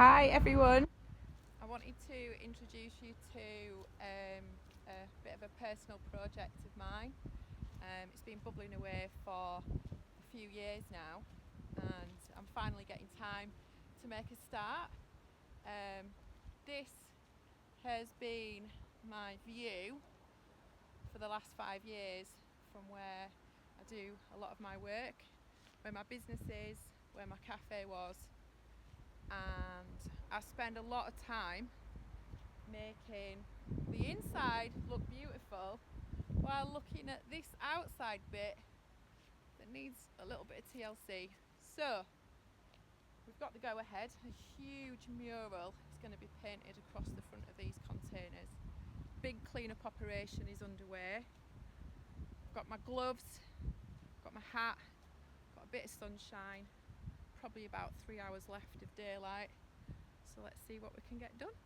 Hi everyone. I wanted to introduce you to a bit of a personal project of mine. It's been bubbling away for a few years now and I'm finally getting time to make a start. This has been my view for the last 5 years from where I do a lot of my work, where my business is, where my cafe was, and I spend a lot of time making the inside look beautiful while looking at this outside bit that needs a little bit of TLC. So we've got the go ahead. A huge mural is going to be painted across the front of these containers. Big clean-up operation is underway. I've got my gloves, got my hat, got a bit of sunshine, probably about 3 hours left of daylight. So let's see what we can get done.